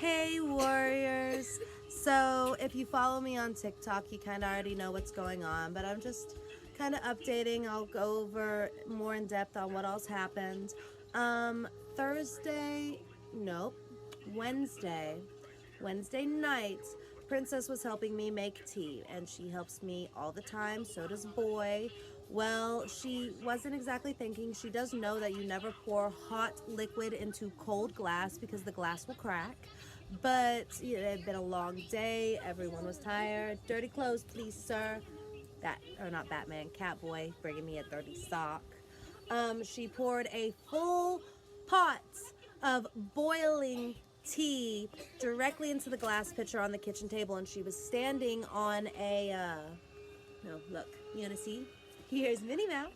Hey warriors! So if you follow me on TikTok, you kind of already know what's going on, but I'm just kind of updating. I'll go over more in depth on what else happened. Thursday, nope, Wednesday. Wednesday night, Princess was helping me make tea, and she helps me all the time, so does Boy. Well, she wasn't exactly thinking. She does know that you never pour hot liquid into cold glass because the glass will crack. But it had been a long day. Everyone was tired. Dirty clothes, please, sir. Or not Batman, Catboy, bringing me a dirty sock. She poured a full pot of boiling tea directly into the glass pitcher on the kitchen table, and she was standing on a, no, look, you wanna see? Here's Minnie Mouse.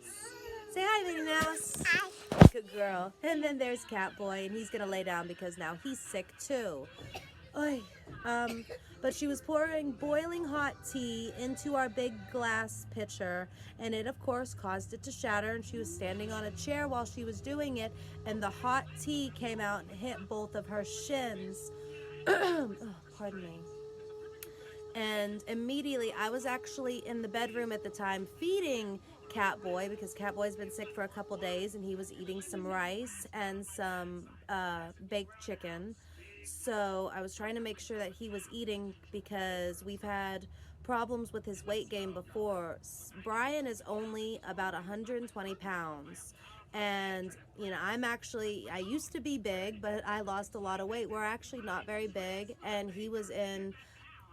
Say hi, Minnie Mouse. Hi. Good girl. And then there's Catboy, and he's gonna lay down because now he's sick too. Oy. But she was pouring boiling hot tea into our big glass pitcher, and it of course caused it to shatter, and she was standing on a chair while she was doing it, and the hot tea came out and hit both of her shins. Oh, pardon me. And immediately, I was actually in the bedroom at the time feeding Catboy because Catboy's been sick for a couple days, and he was eating some rice and some baked chicken. So I was trying to make sure that he was eating because we've had problems with his weight gain before. Brian is only about 120 pounds. And, I used to be big, but I lost a lot of weight. We're actually not very big, and he was in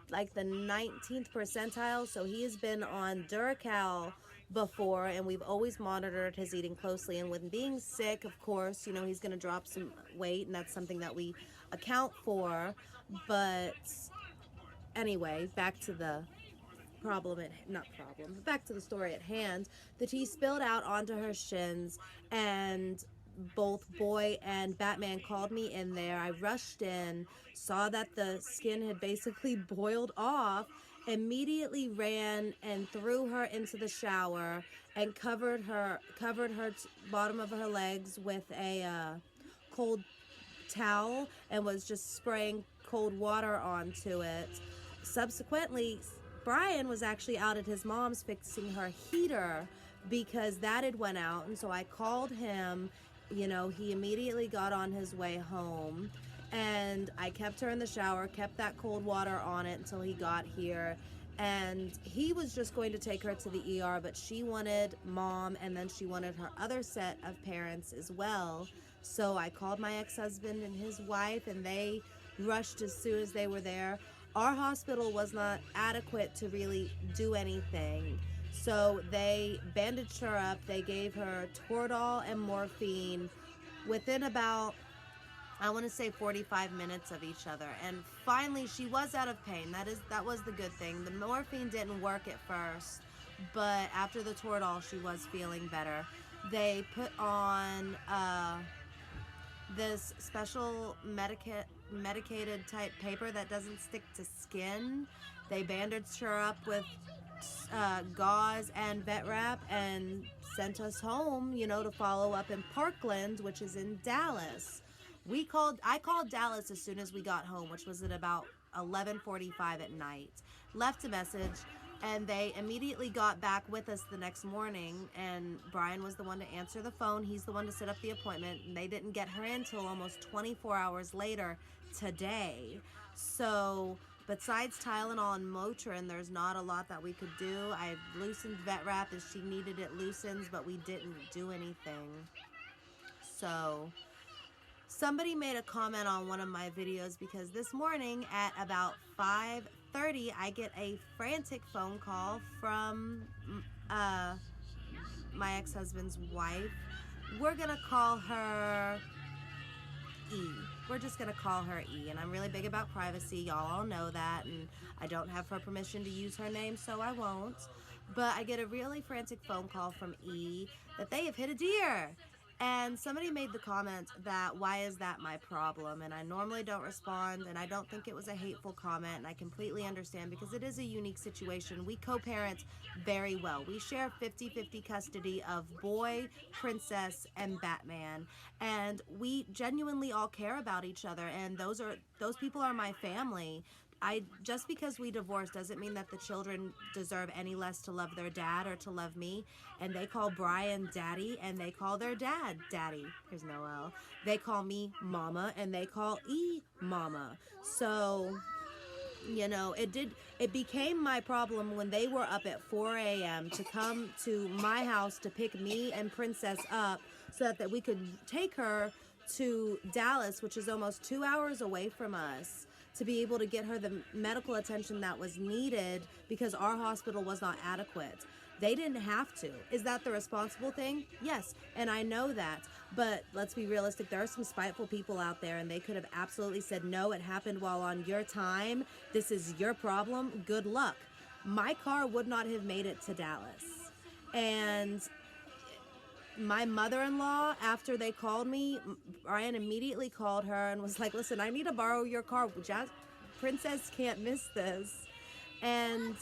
like the 19th percentile, so he has been on Duracal before, and we've always monitored his eating closely. And with being sick, of course, he's going to drop some weight, and that's something that we account for. But anyway, back to the back to the story at hand. The tea spilled out onto her shins, and both Boy and Batman called me in there. I rushed in, saw that the skin had basically boiled off, immediately ran and threw her into the shower and covered her bottom of her legs with a cold towel and was just spraying cold water onto it. Subsequently, Brian was actually out at his mom's fixing her heater because that had went out, and so I called him. He immediately got on his way home, and I kept her in the shower, kept that cold water on it until he got here. And he was just going to take her to the ER, but she wanted mom, and then she wanted her other set of parents as well. So I called my ex-husband and his wife, and they rushed as soon as they were there. Our hospital was not adequate to really do anything. So they bandaged her up. They gave her Toradol and morphine within about, I want to say 45 minutes of each other. And finally, she was out of pain. That was the good thing. The morphine didn't work at first, but after the Toradol, she was feeling better. They put on this special medicated type paper that doesn't stick to skin. They bandaged her up with gauze and vet wrap and sent us home, to follow up in Parkland, which is in Dallas. I called Dallas as soon as we got home, which was at about 11:45 at night. Left a message, and they immediately got back with us the next morning, and Brian was the one to answer the phone. He's the one to set up the appointment, and they didn't get her in until almost 24 hours later today. So besides Tylenol and Motrin, there's not a lot that we could do. I loosened vet wrap as she needed it loosened, but we didn't do anything. So somebody made a comment on one of my videos because this morning at about 5:30, I get a frantic phone call from my ex-husband's wife. We're gonna call her E. We're just gonna call her E, and I'm really big about privacy. Y'all all know that, and I don't have her permission to use her name, so I won't. But I get a really frantic phone call from E that they have hit a deer, And somebody made the comment that, why is that my problem? And I normally don't respond, and I don't think it was a hateful comment, and I completely understand because it is a unique situation. We co-parent very well. We share 50-50 custody of boy, princess, and Batman, and we genuinely all care about each other, and those people are my family. Just because we divorced doesn't mean that the children deserve any less to love their dad or to love me. And they call Brian daddy, and they call their dad daddy. Here's Noel. They call me mama, and they call E mama. So, it became my problem when they were up at 4 a.m. to come to my house to pick me and Princess up so that we could take her to Dallas, which is almost 2 hours away from us, to be able to get her the medical attention that was needed because our hospital was not adequate. They didn't have to. Is that the responsible thing? Yes, and I know that. But let's be realistic. There are some spiteful people out there, and they could have absolutely said, no, it happened while on your time. This is your problem. Good luck. My car would not have made it to Dallas. And my mother-in-law, after they called me, Brian immediately called her and was like, listen, I need to borrow your car. Princess can't miss this. And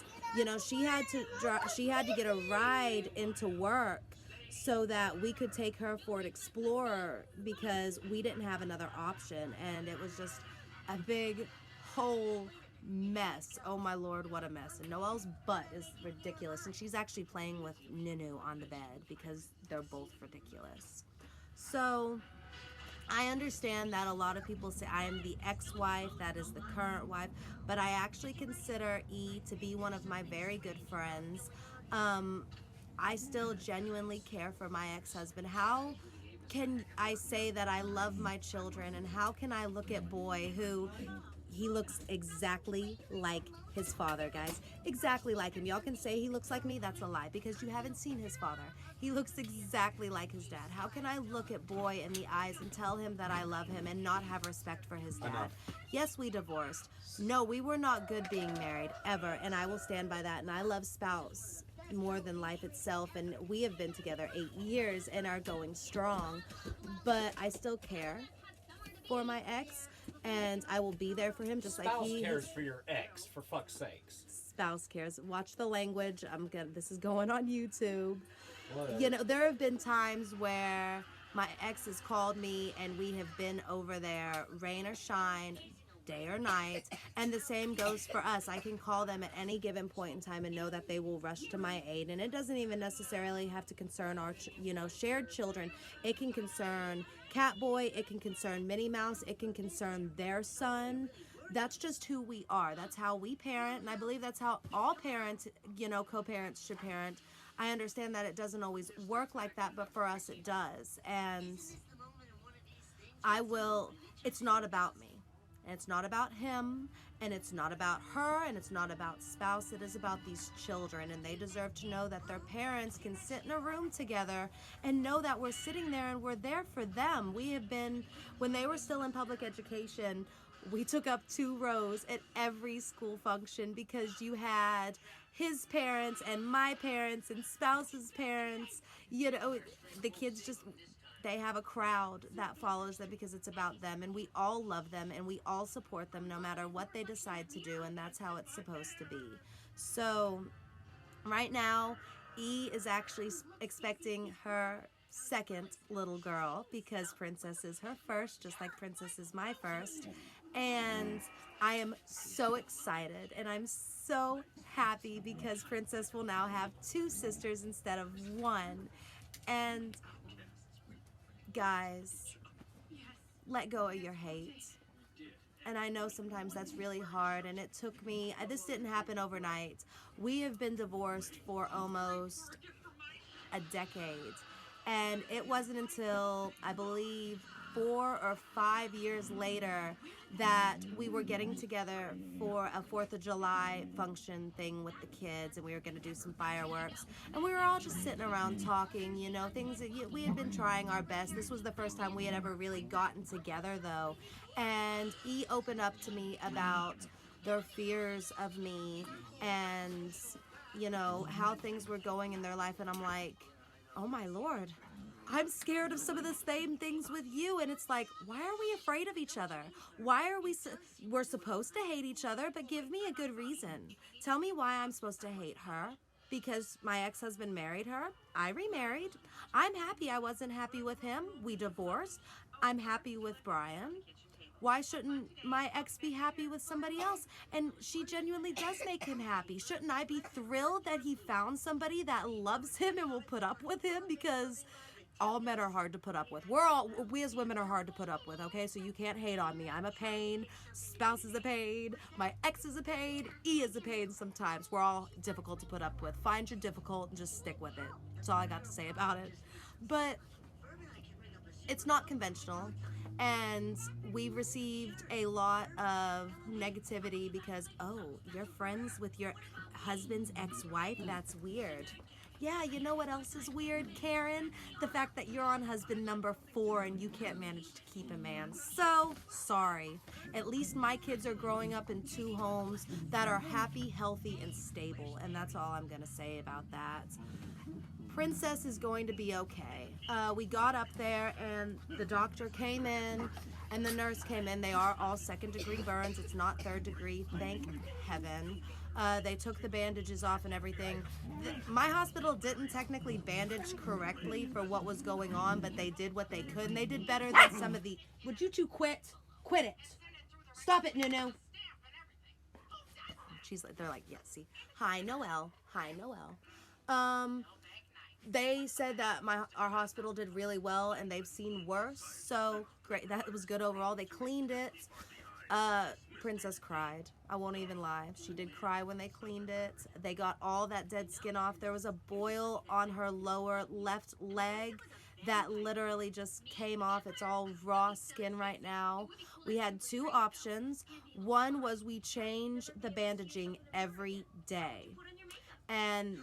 she had to get a ride into work so that we could take her Ford Explorer because we didn't have another option. And it was just a big whole mess. Oh my Lord, what a mess. And Noelle's butt is ridiculous, and she's actually playing with Nunu on the bed because they're both ridiculous. So I understand that a lot of people say I am the ex-wife, that is the current wife, but I actually consider E to be one of my very good friends. I still genuinely care for my ex-husband. How can I say that I love my children, and how can I look at Boy, who he looks exactly like his father, guys. Exactly like him. Y'all can say he looks like me. That's a lie because you haven't seen his father. He looks exactly like his dad. How can I look at Boy in the eyes and tell him that I love him and not have respect for his dad? Enough. Yes, we divorced. No, we were not good being married, ever. And I will stand by that. And I love Spouse more than life itself. And we have been together 8 years and are going strong. But I still care for my ex, and I will be there for him just like he cares for your ex, for fuck's sakes. Spouse cares. Watch the language. This is going on YouTube. Whatever. There have been times where my ex has called me and we have been over there, rain or shine, day or night, and the same goes for us. I can call them at any given point in time and know that they will rush to my aid, and it doesn't even necessarily have to concern our shared children. It can concern Catboy, it can concern Minnie Mouse, it can concern their son. That's just who we are. That's how we parent, and I believe that's how all parents, co-parents should parent. I understand that it doesn't always work like that, but for us it does. And it's not about me. And it's not about him, and it's not about her, and it's not about Spouse. It is about these children, and they deserve to know that their parents can sit in a room together and know that we're sitting there and we're there for them. We have been, when they were still in public education, we took up 2 rows at every school function because you had his parents and my parents and Spouse's parents. The kids just... they have a crowd that follows them because it's about them, and we all love them and we all support them no matter what they decide to do, and that's how it's supposed to be. So right now E is actually expecting her second little girl because Princess is her first, just like Princess is my first. And I am so excited and I'm so happy because Princess will now have 2 sisters instead of 1. And guys, let go of your hate. And I know sometimes that's really hard, and it took me, this didn't happen overnight. We have been divorced for almost a decade, and it wasn't until, I believe, 4 or 5 years later that we were getting together for a 4th of July function thing with the kids, and we were going to do some fireworks, and we were all just sitting around talking, things that we had been trying our best. This was the first time we had ever really gotten together, though, and he opened up to me about their fears of me and, how things were going in their life, and I'm like, oh my Lord, I'm scared of some of the same things with you. And it's like, why are we afraid of each other? Why are we're supposed to hate each other, but give me a good reason. Tell me why I'm supposed to hate her. Because my ex-husband married her. I remarried. I'm happy I wasn't happy with him. We divorced. I'm happy with Brian. Why shouldn't my ex be happy with somebody else? And she genuinely does make him happy. Shouldn't I be thrilled that he found somebody that loves him and will put up with him? Because all men are hard to put up with. We as women are hard to put up with, okay? So you can't hate on me. I'm a pain. Spouse is a pain. My ex is a pain. E is a pain sometimes. We're all difficult to put up with. Find your difficult and just stick with it. That's all I got to say about it. But it's not conventional. And we received a lot of negativity because, oh, you're friends with your husband's ex-wife? That's weird. Yeah, you know what else is weird, Karen? The fact that you're on husband number 4 and you can't manage to keep a man. So sorry. At least my kids are growing up in 2 homes that are happy, healthy, and stable. And that's all I'm going to say about that. Princess is going to be okay. We got up there and the doctor came in and the nurse came in. They are all 2nd-degree burns. It's not 3rd degree, thank heaven. They took the bandages off and everything. My hospital didn't technically bandage correctly for what was going on, but they did what they could, and they did better than some of the... Would you two quit? Quit it. Stop it, Nunu. They're like, yeah, see. Hi, Noelle. Hi, Noelle. They said that our hospital did really well and they've seen worse, so great. That was good overall. They cleaned it. Princess cried. I won't even lie. She did cry when they cleaned it. They got all that dead skin off. There was a boil on her lower left leg that literally just came off. It's all raw skin right now. We had 2 options. One was we change the bandaging every day and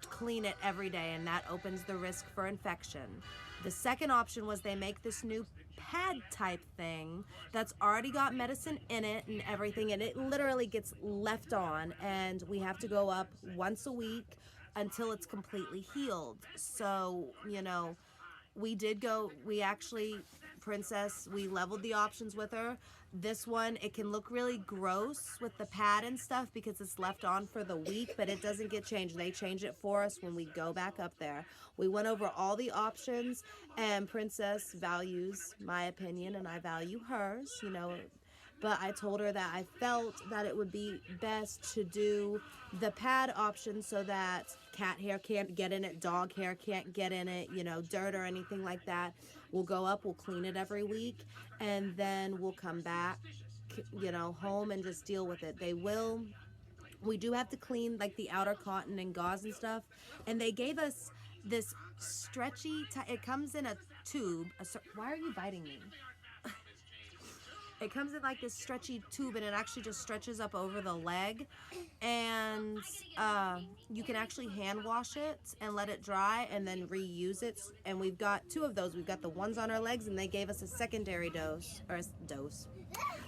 clean it every day, and that opens the risk for infection. The second option was they make this new pad type thing that's already got medicine in it and everything, and it literally gets left on, and we have to go up once a week until it's completely healed. So, you know, Princess, we leveled the options with her. This one, it can look really gross with the pad and stuff because it's left on for the week, but it doesn't get changed. They change it for us when we go back up there. We went over all the options, and Princess values my opinion, and I value hers, you know. But I told her that I felt that it would be best to do the pad option so that cat hair can't get in it, dog hair can't get in it, you know, dirt or anything like that. We'll go up, we'll clean it every week, and then we'll come back, you know, home and just deal with it. We do have to clean like the outer cotton and gauze and stuff. And they gave us this stretchy, it comes in a tube. Why are you biting me? It comes in like this stretchy tube, and it actually just stretches up over the leg, and you can actually hand wash it and let it dry and then reuse it. And we've got 2 of those. We've got the ones on our legs, and they gave us a secondary a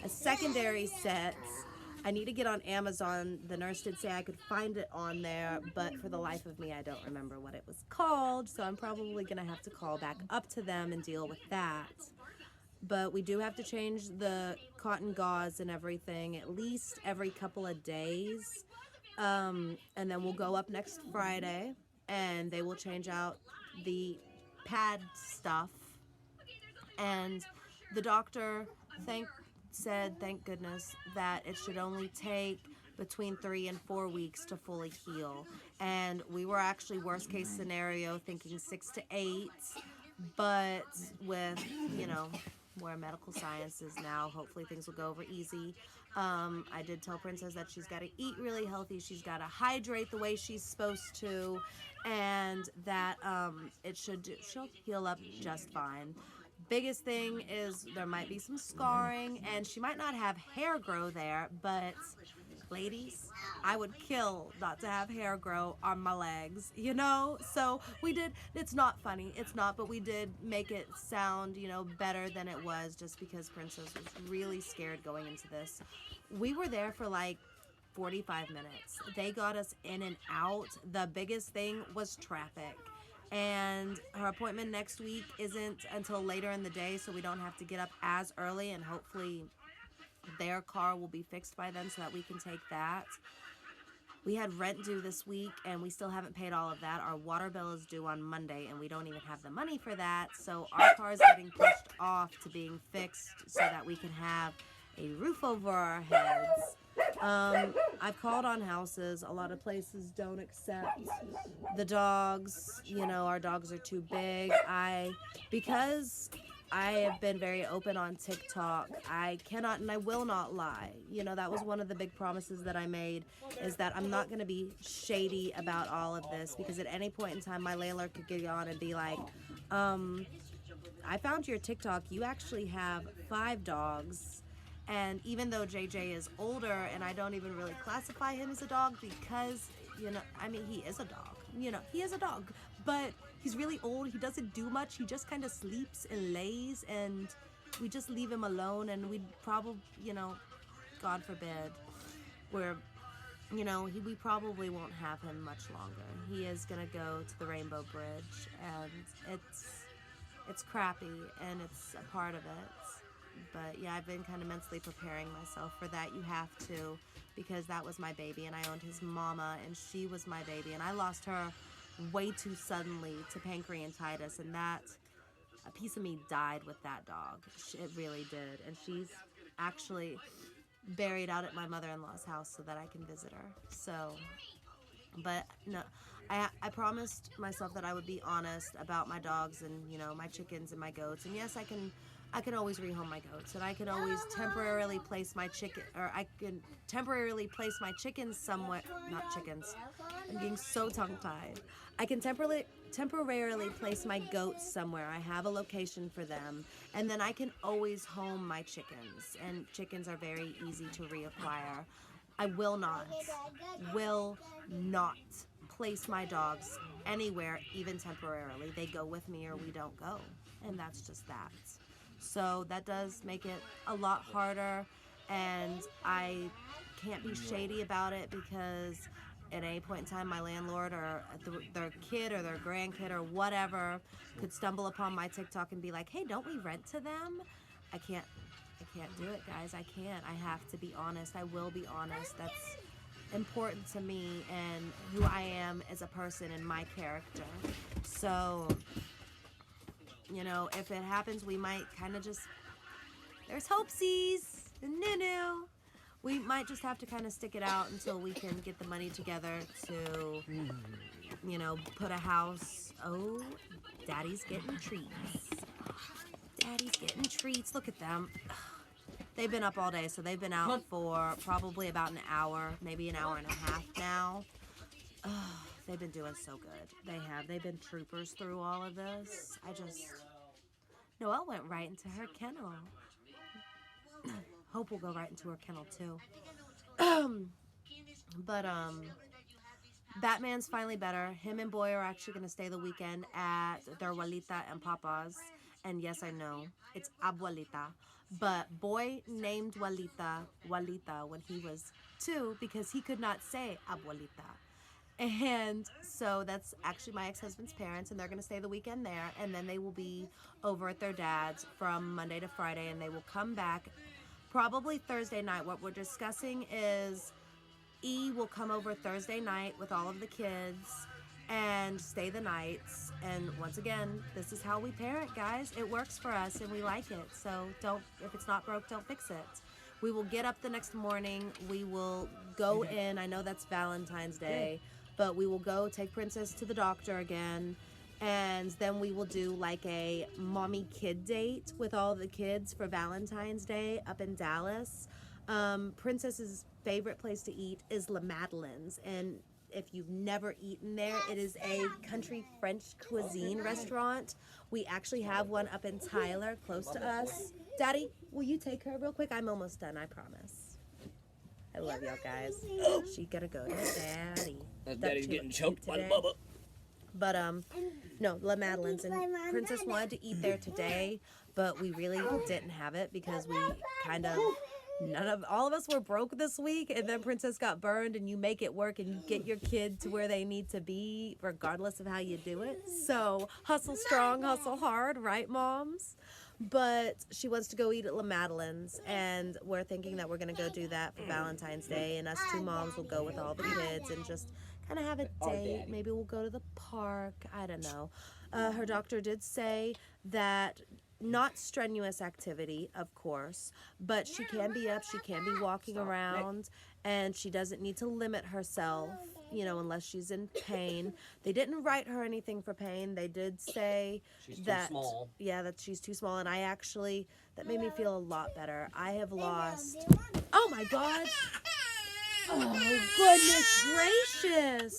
secondary set. I need to get on Amazon. The nurse did say I could find it on there, but for the life of me, I don't remember what it was called, so I'm probably gonna have to call back up to them and deal with that. But we do have to change the cotton gauze and everything at least every couple of days. And then we'll go up next Friday and they will change out the pad stuff. And the doctor said, thank goodness, that it should only take between 3 and 4 weeks to fully heal. And we were actually worst case scenario thinking 6 to 8, but with, you know, where medical science is now, hopefully things will go over easy. I did tell Princess that she's got to eat really healthy, she's got to hydrate the way she's supposed to, and that she'll heal up just fine. Biggest thing is there might be some scarring, and she might not have hair grow there, but ladies, I would kill not to have hair grow on my legs, you know? So we did, it's not funny, it's not, but we did make it sound, you know, better than it was, just because Princess was really scared going into this. We were there for like 45 minutes. They got us in and out. The biggest thing was traffic. And her appointment next week isn't until later in the day, so we don't have to get up as early, and hopefully their car will be fixed by then so that we can take that. We had rent due this week, and we still haven't paid all of that. Our water bill is due on Monday, and we don't even have the money for that. So our car is getting pushed off to being fixed so that we can have a roof over our heads. I've called on houses. A lot of places don't accept the dogs. You know, our dogs are too big. Because I have been very open on TikTok, I cannot and I will not lie. You know, that was one of the big promises that I made, is that I'm not going to be shady about all of this, because at any point in time my landlord could get on and be like, I found your TikTok. You actually have 5 dogs. And even though JJ is older, and I don't even really classify him as a dog because, you know, I mean, he is a dog. You know, he is a dog. But he's really old. He doesn't do much. He just kind of sleeps and lays, and we just leave him alone. And we'd probably, you know, God forbid, we probably won't have him much longer. He is going to go to the Rainbow Bridge, and it's crappy, and it's a part of it. But yeah, I've been kind of mentally preparing myself for that. You have to, because that was my baby, and I owned his mama, and she was my baby, and I lost her way too suddenly to pancreatitis, and that, a piece of me died with that dog. It really did. And she's actually buried out at my mother-in-law's house so that I can visit her. So, but no, I promised myself that I would be honest about my dogs and, you know, my chickens and my goats. And yes, I can always rehome my goats, and I can always temporarily place my chickens somewhere. Not chickens. I'm getting so tongue-tied. I can temporarily place my goats somewhere. I have a location for them, and then I can always home my chickens, and chickens are very easy to reacquire. I will not place my dogs anywhere, even temporarily. They go with me or we don't go, and that's just that. So that does make it a lot harder, and I can't be shady about it, because at any point in time my landlord or their kid or their grandkid or whatever could stumble upon my TikTok and be like, hey, don't we rent to them? I can't do it, guys. I can't. I have to be honest. I will be honest. That's important to me and who I am as a person and my character. So, you know, if it happens, we might kind of just, there's hopesies and nunu. We might just have to kind of stick it out until we can get the money together to, you know, put a house. Oh, Daddy's getting treats. Daddy's getting treats. Look at them. They've been up all day, so they've been out for probably about an hour, maybe an hour and a half now. They've been doing so good. They have. They've been troopers through all of this. Noelle went right into her kennel. Hope will go right into her kennel too. But Batman's finally better. Him and Boy are actually going to stay the weekend at their Abuelita and Papa's. And yes, I know, it's Abuelita. But Boy named Walita when he was 2 because he could not say Abuelita. And so that's actually my ex-husband's parents, and they're going to stay the weekend there. And then they will be over at their dad's from Monday to Friday, and they will come back probably Thursday night. What we're discussing is E will come over Thursday night with all of the kids and stay the nights. And once again, this is how we parent, guys. It works for us and we like it. So if it's not broke, don't fix it. We will get up the next morning. We will go in. I know that's Valentine's Day, but we will go take Princess to the doctor again. And then we will do like a mommy kid date with all the kids for Valentine's Day up in Dallas. Princess's favorite place to eat is La Madeleine's, and if you've never eaten there, it is a country French cuisine restaurant. We actually have one up in Tyler, close to us. Daddy, will you take her real quick? I'm almost done, I promise. I love y'all guys. She gotta go to Daddy. Daddy's getting choked by Bubba. But no, La Madeleine's, and Princess wanted to eat there today, but we really didn't have it because we kind of All of us were broke this week, and then Princess got burned, and you make it work and you get your kid to where they need to be regardless of how you do it. So hustle strong, hustle hard, right, moms? But she wants to go eat at La Madeleine's, and we're thinking that we're going to go do that for Valentine's Day, and us two moms will go with all the kids and just kind of have a date. Maybe we'll go to the park. I don't know. Her doctor did say that not strenuous activity, of course, but she can be up, she can be walking around, and she doesn't need to limit herself, unless she's in pain. They didn't write her anything for pain. They did say that, too small. Yeah, that she's too small, and that made me feel a lot better. I have lost, oh my God, oh goodness gracious.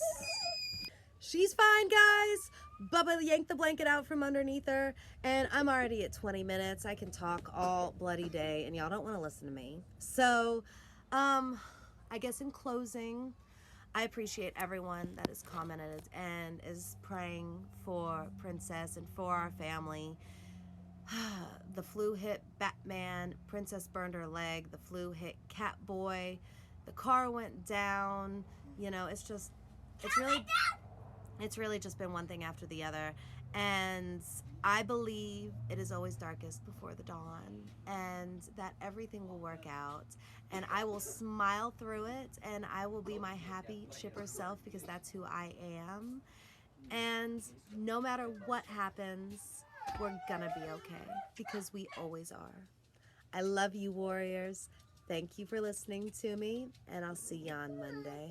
She's fine, guys. Bubba yanked the blanket out from underneath her, and I'm already at 20 minutes. I can talk all bloody day, and y'all don't want to listen to me. So, I guess in closing, I appreciate everyone that has commented and is praying for Princess and for our family. The flu hit Batman, Princess burned her leg, the flu hit Catboy, the car went down, it's really just been one thing after the other, and I believe it is always darkest before the dawn, and that everything will work out, and I will smile through it, and I will be my happy, chipper self, because that's who I am, and no matter what happens, we're gonna be okay, because we always are. I love you, warriors. Thank you for listening to me, and I'll see you on Monday.